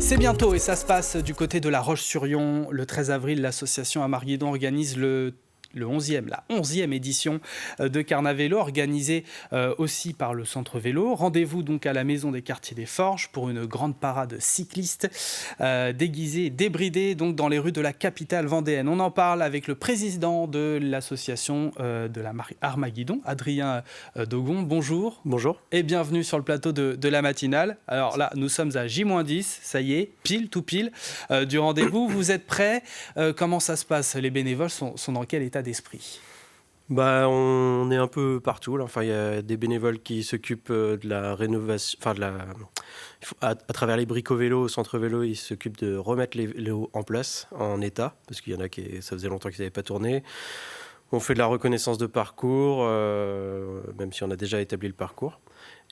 C'est bientôt et ça se passe du côté de La Roche-sur-Yon. Le 13 avril, l'association Amarguidon organise la 11e édition de Carnavélo, organisée aussi par le Centre Vélo. Rendez-vous donc à la Maison des Quartiers des Forges pour une grande parade cycliste déguisée, débridée donc dans les rues de la capitale vendéenne. On en parle avec le président de l'association de la marque Armaguidon, Adrien Dogon. Bonjour. Bonjour. Et bienvenue sur le plateau de la matinale. Alors là, nous sommes à J-10, ça y est, tout pile du rendez-vous. Vous êtes prêts? Comment ça se passe? Les bénévoles sont dans quel état d'esprit? On est un peu partout là. Enfin, il y a des bénévoles qui s'occupent de la rénovation, à travers les bricots vélos au centre vélo, ils s'occupent de remettre les vélos en place, en état, parce qu'il y en a qui, ça faisait longtemps qu'ils n'avaient pas tourné. On fait de la reconnaissance de parcours, même si on a déjà établi le parcours.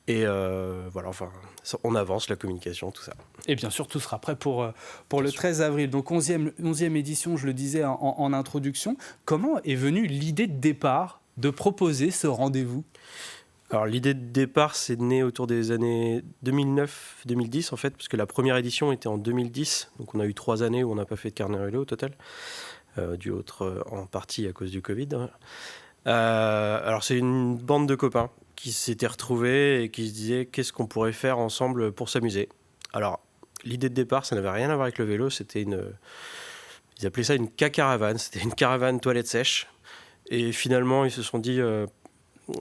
Et on avance la communication, tout ça. Et bien sûr, tout sera prêt pour le 13 avril. Donc 11e édition, je le disais en introduction. Comment est venue l'idée de départ de proposer ce rendez-vous? Alors l'idée de départ, c'est né autour des années 2009-2010 en fait, parce que la première édition était en 2010. Donc on a eu 3 années où on n'a pas fait de carnaval au total, dû en partie à cause du Covid. Alors c'est une bande de copains qui s'étaient retrouvés et qui se disaient qu'est-ce qu'on pourrait faire ensemble pour s'amuser. Alors l'idée de départ, ça n'avait rien à voir avec le vélo, ils appelaient ça une caravane, c'était une caravane toilette sèche. Et finalement ils se sont dit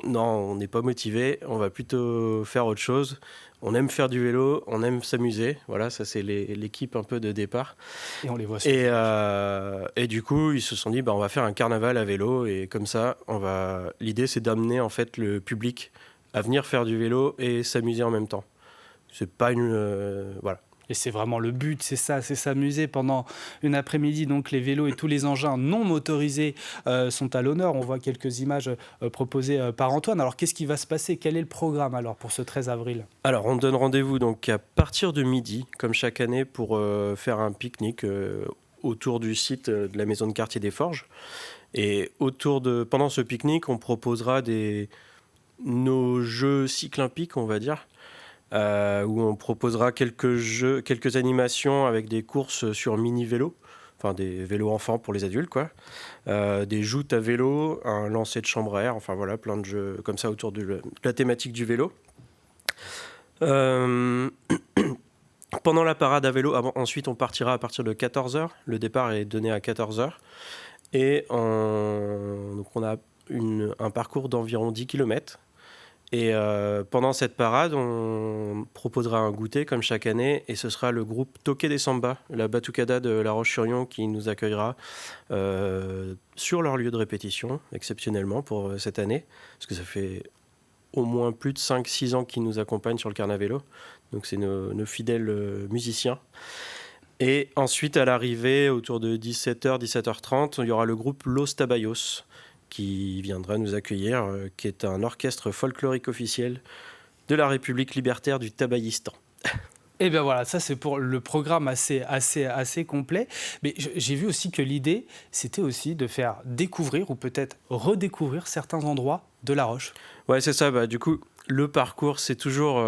non, on n'est pas motivé, on va plutôt faire autre chose. On aime faire du vélo, on aime s'amuser. Voilà, ça c'est l'équipe un peu de départ. Et on les voit. Et du coup, ils se sont dit, on va faire un carnaval à vélo. Et comme ça, l'idée c'est d'amener en fait le public à venir faire du vélo et s'amuser en même temps. C'est pas voilà. Et c'est vraiment le but, c'est ça, c'est s'amuser pendant une après-midi. Donc les vélos et tous les engins non motorisés sont à l'honneur. On voit quelques images proposées par Antoine. Alors qu'est-ce qui va se passer? Quel est le programme alors pour ce 13 avril? Alors on donne rendez-vous donc à partir de midi, comme chaque année, pour faire un pique-nique autour du site de la Maison de Quartier des Forges. Et pendant ce pique-nique, on proposera nos jeux cyclimpiques, on va dire. Où on proposera quelques animations avec des courses sur mini-vélos, enfin des vélos enfants pour les adultes, quoi. Des joutes à vélo, un lancer de chambre à air, enfin voilà, plein de jeux comme ça autour de la thématique du vélo. Pendant la parade à vélo, ensuite on partira à partir de 14h, le départ est donné à 14h, et donc on a un parcours d'environ 10 km. Et pendant cette parade, on proposera un goûter comme chaque année, et ce sera le groupe Toqué des Samba, la Batucada de La Roche-sur-Yon, qui nous accueillera sur leur lieu de répétition, exceptionnellement pour cette année, parce que ça fait au moins plus de 5-6 ans qu'ils nous accompagnent sur le Carnavélo, donc c'est nos fidèles musiciens. Et ensuite, à l'arrivée, autour de 17h, 17h30, il y aura le groupe Los Tabayos, qui viendra nous accueillir, qui est un orchestre folklorique officiel de la République libertaire du Tabaïstan. Et bien voilà, ça c'est pour le programme assez complet. Mais j'ai vu aussi que l'idée, c'était aussi de faire découvrir ou peut-être redécouvrir certains endroits de La Roche. Ouais, c'est ça. Du coup, le parcours, c'est toujours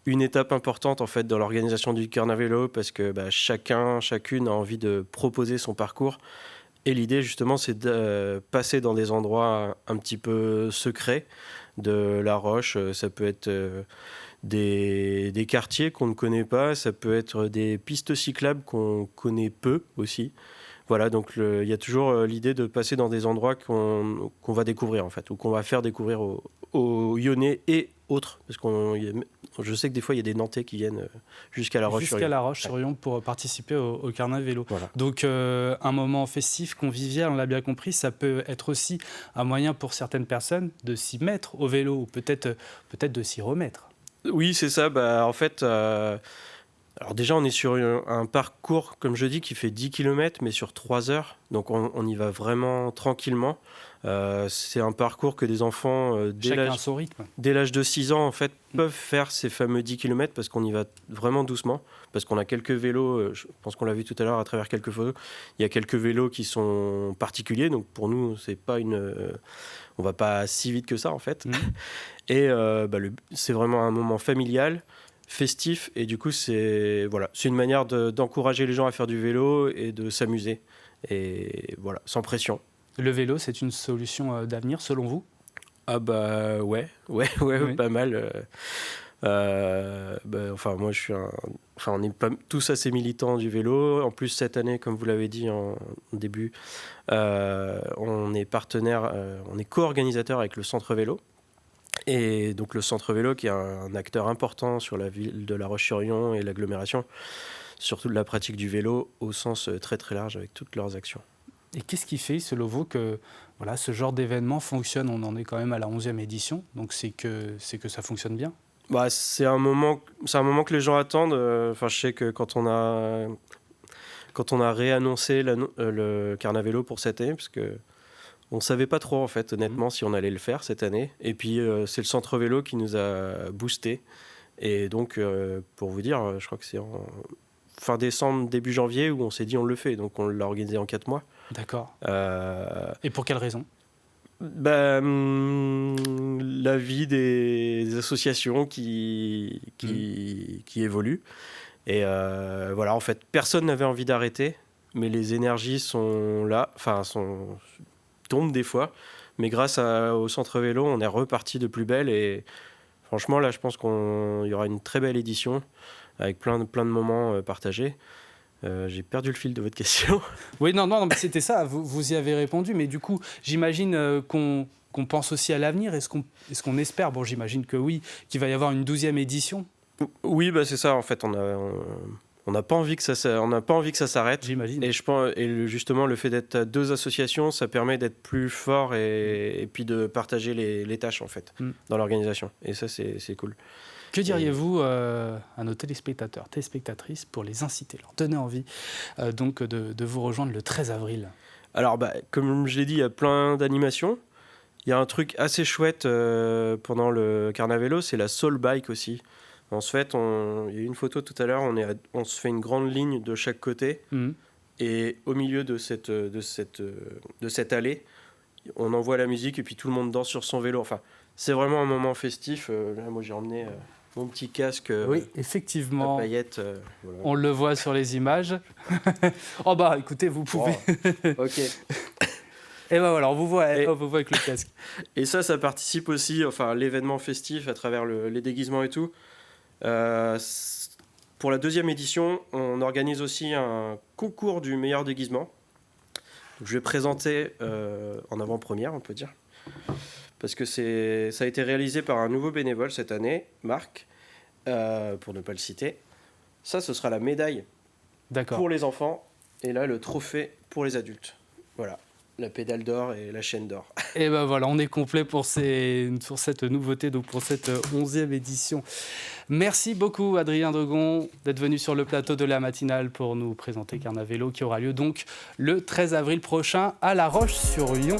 une étape importante en fait dans l'organisation du Carnavélo, parce que chacune a envie de proposer son parcours. Et l'idée, justement, c'est de passer dans des endroits un petit peu secrets de La Roche. Ça peut être des quartiers qu'on ne connaît pas, ça peut être des pistes cyclables qu'on connaît peu aussi. Voilà, donc il y a toujours l'idée de passer dans des endroits qu'on va découvrir, en fait, ou qu'on va faire découvrir aux Lyonnais et autres. Parce je sais que des fois, il y a des Nantais qui viennent jusqu'à La Roche-sur-Yon. Jusqu'à La Roche-sur-Yon pour participer au Carnavélo. Voilà. Donc, un moment festif, convivial, on l'a bien compris, ça peut être aussi un moyen pour certaines personnes de s'y mettre au vélo, ou peut-être de s'y remettre. Oui, c'est ça. En fait... Alors déjà, on est sur un parcours, comme je dis, qui fait 10 km, mais sur 3 heures. Donc on y va vraiment tranquillement. C'est un parcours que des enfants, dès l'âge de 6 ans, en fait, peuvent faire ces fameux 10 km, parce qu'on y va vraiment doucement. Parce qu'on a quelques vélos, je pense qu'on l'a vu tout à l'heure à travers quelques photos, il y a quelques vélos qui sont particuliers. Donc pour nous, c'est pas on va pas si vite que ça, en fait. Et c'est vraiment un moment familial, festif. Et du coup, c'est une manière d'encourager les gens à faire du vélo et de s'amuser. Et voilà, sans pression. Le vélo, c'est une solution d'avenir selon vous? Ah bah ouais, Oui. pas mal. Enfin, moi, on est pas tous assez militants du vélo. En plus, cette année, comme vous l'avez dit en début, on est partenaire, on est co-organisateur avec le Centre Vélo. Et donc le Centre Vélo, qui est un acteur important sur la ville de La Roche-sur-Yon et l'agglomération, surtout de la pratique du vélo au sens très très large avec toutes leurs actions. Et qu'est-ce qui fait, selon vous, que ce genre d'événement fonctionne? On en est quand même à la 11e édition, donc c'est que ça fonctionne bien. Bah, c'est un moment que les gens attendent. Enfin, je sais que quand on a réannoncé le Carnavélo pour cette année, parce que on savait pas trop en fait, honnêtement, si on allait le faire cette année. Et puis c'est le Centre Vélo qui nous a boosté. Et donc, pour vous dire, je crois que c'est en fin décembre, début janvier où on s'est dit on le fait. Donc on l'a organisé en 4 mois. D'accord. Et pour quelle raison? La vie des associations qui évoluent. Et voilà, en fait, personne n'avait envie d'arrêter, mais les énergies sont là, tombent des fois. Mais grâce au Centre Vélo, on est reparti de plus belle. Et franchement, là, je pense qu'il y aura une très belle édition avec plein de moments partagés. J'ai perdu le fil de votre question. Oui, non, mais c'était ça, vous y avez répondu, mais du coup, j'imagine qu'on pense aussi à l'avenir. Est-ce qu'on espère, bon, j'imagine que oui, qu'il va y avoir une 12e édition? Oui, bah c'est ça, en fait, on n'a pas envie que ça s'arrête. J'imagine. Et justement, le fait d'être à 2 associations, ça permet d'être plus fort et puis de partager les tâches, en fait, dans l'organisation. Et ça, c'est cool. Que diriez-vous à nos téléspectateurs, téléspectatrices, pour les inciter, leur donner envie donc de vous rejoindre le 13 avril? Alors, comme je l'ai dit, il y a plein d'animations. Il y a un truc assez chouette pendant le Carnavélo, c'est la Soul Bike aussi. En fait, il y a eu une photo tout à l'heure, on se fait une grande ligne de chaque côté. Et au milieu de cette allée, on envoie la musique et puis tout le monde danse sur son vélo. Enfin, c'est vraiment un moment festif. Là, moi, j'ai emmené mon petit casque. Oui, effectivement. À paillettes. Voilà. On le voit sur les images. Oh bah, écoutez, vous pouvez. Oh, ok. Et ben voilà, on vous voit avec le casque. Et ça participe aussi, enfin, l'événement festif à travers les déguisements et tout. Pour la 2e édition, on organise aussi un concours du meilleur déguisement. Donc, je vais présenter en avant-première, on peut dire. Parce que ça a été réalisé par un nouveau bénévole cette année, Marc, pour ne pas le citer. Ça, ce sera la médaille pour les enfants, et là, le trophée pour les adultes. Voilà, la pédale d'or et la chaîne d'or. Et ben voilà, on est complet pour cette nouveauté, donc pour cette 11e édition. Merci beaucoup, Adrien Degon, d'être venu sur le plateau de la matinale pour nous présenter Carnavélo, qui aura lieu donc le 13 avril prochain à La Roche-sur-Yon.